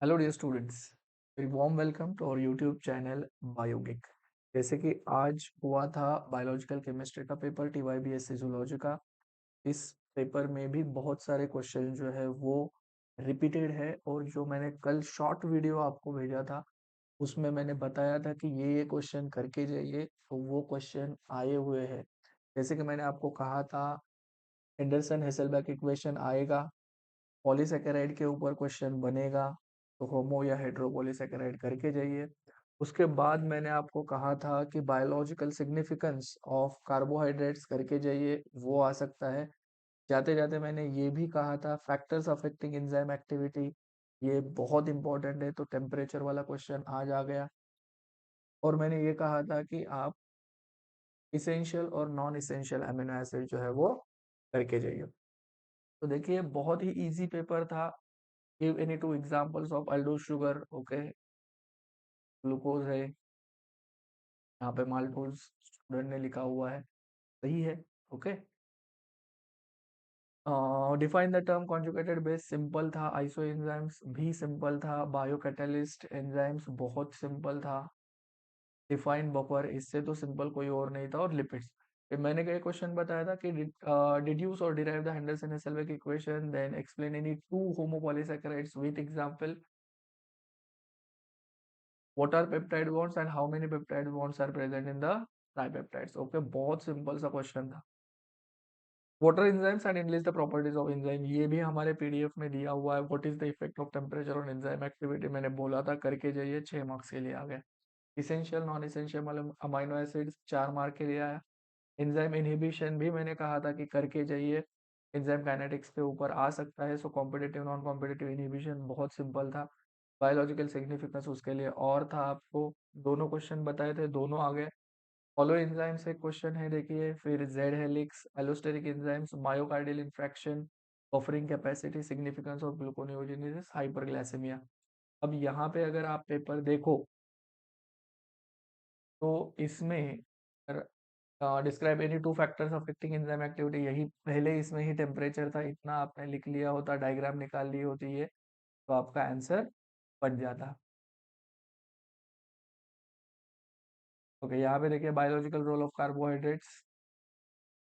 Hello dear students, very warm welcome to our YouTube channel बायोगिक। जैसे कि आज हुआ था बायोलॉजिकल केमिस्ट्री का पेपर TYBSc जूलॉजी का। इस पेपर में भी बहुत सारे क्वेश्चन जो है वो रिपीटेड है, और जो मैंने कल शॉर्ट वीडियो आपको भेजा था उसमें मैंने बताया था कि ये क्वेश्चन करके जाइए, तो वो क्वेश्चन आए हुए हैं। जैसे कि मैंने आपको कहा था, एंडरसन हेसलबर्ग इक्वेशन आएगा, पॉलीसेकेराइड के ऊपर क्वेश्चन बनेगा, तो होमो या हेट्रोपॉलीसेकेराइड करके जाइए। उसके बाद मैंने आपको कहा था कि बायोलॉजिकल सिग्निफिकेंस ऑफ कार्बोहाइड्रेट्स करके जाइए, वो आ सकता है। जाते जाते मैंने ये भी कहा था फैक्टर्स अफेक्टिंग एंजाइम एक्टिविटी, ये बहुत इंपॉर्टेंट है, तो टेम्परेचर वाला क्वेश्चन आज आ गया। और मैंने ये कहा था कि आप इसेंशियल और नॉन इसेंशियल अमीनो एसिड जो है वो करके जाइए। तो देखिए, बहुत ही इजी पेपर था। Give any two examples of aldose sugar. Okay, glucose है, यहाँ पे माल्टोज स्टूडेंट ने लिखा हुआ है, सही है। Okay, define the term conjugated base, simple था। आइसो एंजाइम्स भी सिंपल था। बायोकैटालिस्ट एंजाइम्स बहुत सिंपल था। डिफाइन बफर, इससे तो सिंपल कोई और नहीं था। और लिपिड्स, मैंने कई क्वेश्चन बताया था कि डिड्यूस और derive the Henderson Hasselbalch equation, then explain any two homopolysaccharides with example, what are peptide bonds and how many peptide bonds are present in the tripeptides। Okay, बहुत सिंपल सा क्वेश्चन था। what are enzymes and enlist the properties of enzyme, ये भी हमारे PDF में दिया हुआ है। what is the effect of temperature on enzyme activity, मैंने बोला था करके जाइए, 6 मार्क्स के लिए आ गए। इसेंशियल नॉन इसेंशियल मतलब अमाइनो एसिड्स 4 मार्क के लिए आया। एंजाइम इनहिबिशन भी मैंने कहा था कि करके जाइए, एंजाइम काइनेटिक्स के ऊपर आ सकता है। सो कॉम्पिटिटिव नॉन कॉम्पिटिटिव इनहिबिशन बहुत सिंपल था। बायोलॉजिकल सिग्निफिकेंस उसके लिए और था, आपको दोनों क्वेश्चन बताए थे, दोनों आ गए। फॉलो एंजाइम से क्वेश्चन है, देखिए। फिर Z helix, allosteric enzymes, myocardial infraction, buffering capacity, significance of gluconeogenesis, hyperglycaemia. अब यहाँ पे अगर आप पेपर देखो तो इसमें describe any two factors affecting enzyme activity, यही पहले इसमें ही टेम्परेचर था, इतना आपने लिख लिया होता, डायग्राम निकाल ली होती है, तो आपका आंसर बन जाता। ओके, यहाँ पे देखिए बायोलॉजिकल रोल ऑफ कार्बोहाइड्रेट्स,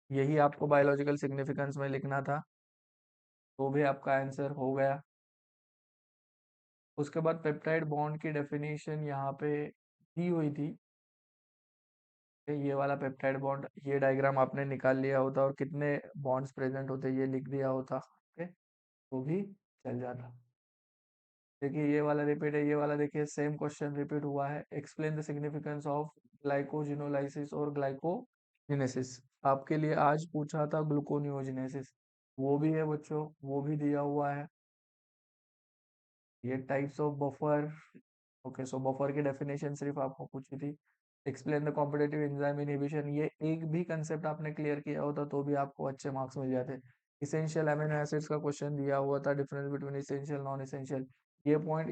यही आपको बायोलॉजिकल सिग्निफिकेंस में लिखना था, तो भी आपका आंसर हो गया। उसके बाद पेप्टाइड बॉन्ड की डेफिनेशन यहाँ पे दी हुई थी, ये वाला पेप्टाइड बॉन्ड, ये डायग्राम आपने निकाल लिया होता और कितने बॉन्ड्स प्रेजेंट होते ये लिख दिया होता। ओके, तो भी चल जाता। देखिए ये वाला रिपीट है, ये वाला देखिए सेम क्वेश्चन रिपीट हुआ है। Explain the significance of glycogenolysis और ग्लाइकोजिनेसिस, आपके लिए आज पूछा था ग्लूकोनियोजिनेसिस, वो भी है बच्चों, वो भी दिया हुआ है। ये types of buffer. Okay, so buffer की डेफिनेशन सिर्फ आपको पूछी थी। Explain the competitive enzyme inhibition, ये एक भी कंसेप्ट आपने क्लियर किया होता तो भी आपको अच्छे मार्क्स मिल जाते। इसेंशियल अमीनो एसिड्स का क्वेश्चन दिया हुआ था, difference between essential non essential, ये पॉइंट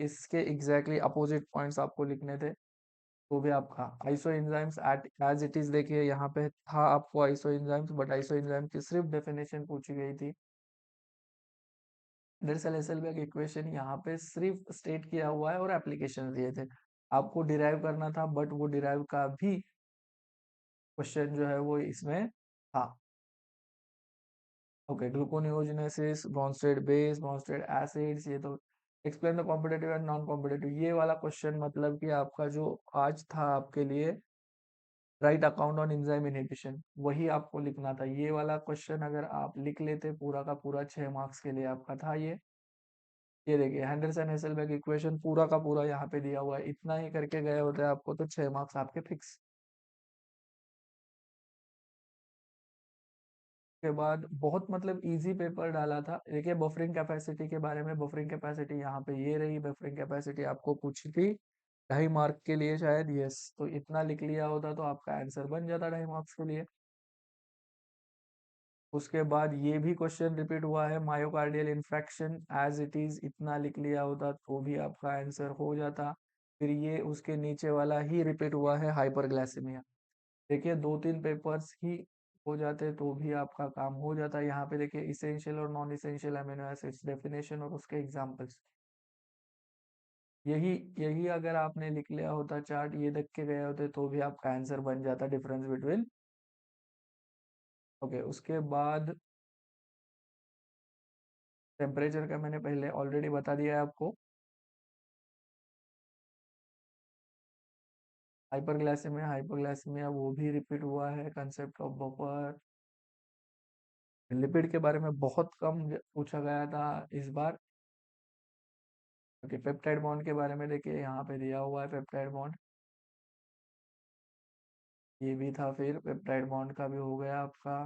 इसके एग्जैक्टली अपोजिट पॉइंट्स आपको लिखने थे, तो भी आपका। Isoenzymes at as it is, देखिए यहाँ पे था आपको isoenzymes, but isoenzyme की सिर्फ डेफिनेशन पूछी गई थी। दरअसल हेसलबर्ग इक्वेशन यहाँ पे सिर्फ स्टेट किया हुआ है और एप्लीकेशन दिए थे, आपको डिराइव करना था, बट वो डिराइव का भी क्वेश्चन जो है वो इसमें था। Okay, gluconeogenesis, Bronsted base, Bronsted acids, ये तो। Explain the competitive and non competitive, ये वाला क्वेश्चन मतलब कि आपका जो आज था आपके लिए, right account on enzyme inhibition, वही आपको लिखना था। ये वाला क्वेश्चन अगर आप लिख लेते पूरा का पूरा, 6 मार्क्स के लिए आपका था ये देखिए हेंडरसन हेसलबर्ग इक्वेशन पूरा का पूरा यहाँ पे दिया हुआ है, इतना ही करके गए होते आपको तो 6 मार्क्स आपके फिक्स। के बाद बहुत मतलब इजी पेपर डाला था। देखिए बफरिंग कैपेसिटी के बारे में, बफरिंग कैपेसिटी यहाँ पे ये रही, बफरिंग कैपेसिटी आपको पूछी थी 2.5 मार्क के लिए शायद, यस, तो इतना लिख लिया होता तो आपका आंसर बन जाता 2.5 मार्क्स के लिए। उसके बाद ये भी क्वेश्चन रिपीट हुआ है, myocardial infarction as it is, इतना लिख लिया होता तो भी आपका आंसर हो जाता। फिर ये उसके नीचे वाला ही रिपीट हुआ है, हाइपरग्लाइसेमिया। देखिए 2-3 पेपर्स ही हो जाते तो भी आपका काम हो जाता। यहाँ पे देखिए इसेंशियल और non essential amino acids definition और उसके एग्जांपल्स, यही यही अगर आपने लिख लिया होता चार्ट, ये देख के गए होते तो भी आपका आंसर बन जाता, डिफरेंस बिटवीन। ओके, उसके बाद टेम्परेचर का मैंने पहले ऑलरेडी बता दिया है आपको। हाइपरग्लाइसेमिया, हाइपोग्लाइसेमिया वो भी रिपीट हुआ है, कंसेप्ट ऑफ बफर। लिपिड के बारे में बहुत कम पूछा गया था इस बार। ओके, पेप्टाइड बॉन्ड के बारे में देखिए यहाँ पे दिया हुआ है पेप्टाइड बॉन्ड, ये भी था, फिर पेप्टाइड बॉन्ड का भी हो गया आपका।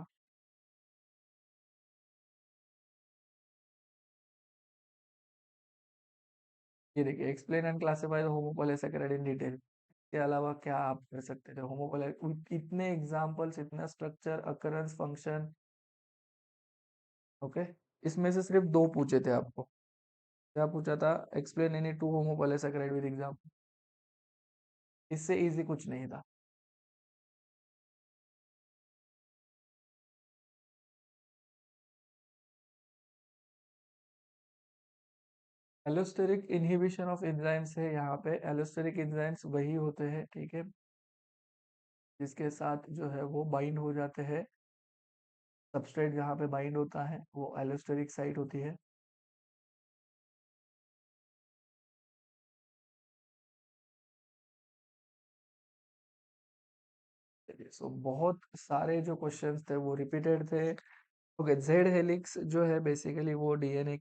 ये देखिए, explain and classify the होमोपोलिसैकेराइड in detail. के अलावा क्या आप कर सकते थे, होमोपोलिस इतने एग्जांपल्स, इतना स्ट्रक्चर, अकरेंस, फंक्शन। ओके, इसमें से सिर्फ दो पूछे थे आपको। क्या पूछा था? Explain any to होमोपोलिसैकेराइड with example. इससे इजी कुछ नहीं था। एलोस्टेरिक इनहिबिशन ऑफ एंजाइम्स है यहाँ पे। एलोस्टेरिक एंजाइम्स वही होते हैं, ठीक है, जिसके साथ जो है वो बाइंड हो जाते हैं। सबस्ट्रेट जहाँ पे बाइंड होता है वो एलोस्टेरिक साइट होती है। सो बहुत सारे जो क्वेश्चंस थे वो रिपीटेड थे। ओके, जेड हेलिक्स जो है बेसिकली वो डीएनए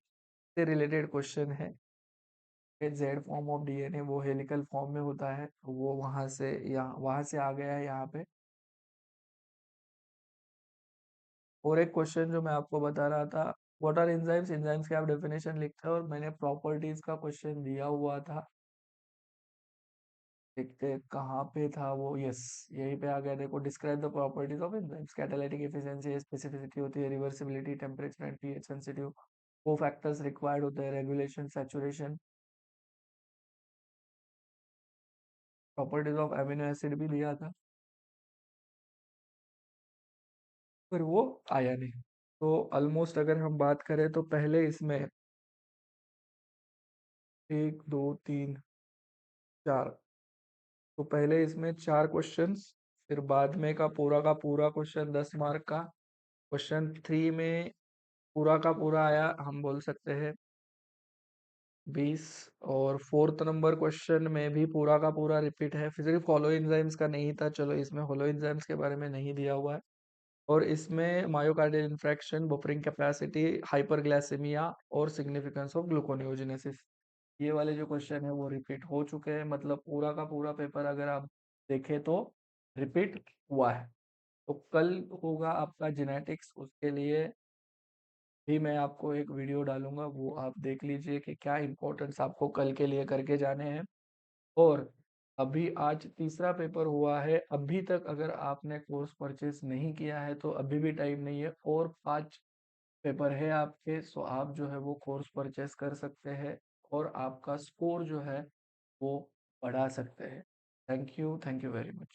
से रिलेटेड क्वेश्चन है। जेड फॉर्म ऑफ डीएनए वो हेलिकल फॉर्म में होता है, वो वहां से आ गया है यहाँ पे। और एक क्वेश्चन जो मैं आपको बता रहा था, व्हाट आर एंजाइम्स, एंजाइम्स की आप डेफिनेशन लिखते हो, और मैंने प्रॉपर्टीज का क्वेश्चन दिया हुआ था। देखते हैं कहाँ पे था वो, यस, यहीं पे आ गया। देखो, describe the properties of enzymes, catalytic efficiency, specificity होती है, reversibility, temperature and pH sensitive, वो फैक्टर्स रिक्वायर्ड होते हैं, regulation, saturation. Properties of amino acid भी दिया था, पर वो आया नहीं। तो ऑलमोस्ट अगर हम बात करें तो पहले इसमें एक दो तीन चार, तो पहले इसमें चार क्वेश्चंस, फिर बाद में का पूरा क्वेश्चन 10 मार्क का। क्वेश्चन 3 में पूरा का पूरा आया, हम बोल सकते हैं 20। और फोर्थ नंबर क्वेश्चन में भी पूरा का पूरा रिपीट है, फिर सिर्फ होलो एंजाइम्स का नहीं था, चलो इसमें होलो एंजाइम्स के बारे में नहीं दिया हुआ है। और इसमें myocardial infraction, buffering capacity, hyperglycaemia और सिग्निफिकेंस ऑफ ग्लूकोनियोजेनेसिस, ये वाले जो क्वेश्चन है वो रिपीट हो चुके हैं। मतलब पूरा का पूरा पेपर अगर आप देखें तो रिपीट हुआ है। तो कल होगा आपका जेनेटिक्स, उसके लिए भी मैं आपको एक वीडियो डालूंगा, वो आप देख लीजिए कि क्या इंपॉर्टेंस आपको कल के लिए करके जाने हैं। और अभी आज तीसरा पेपर हुआ है, अभी तक अगर आपने कोर्स परचेस नहीं किया है तो अभी भी टाइम नहीं है, और 5 पेपर है आपके, सो आप जो है वो कोर्स परचेस कर सकते हैं और आपका स्कोर जो है वो बढ़ा सकते हैं। Thank you very much.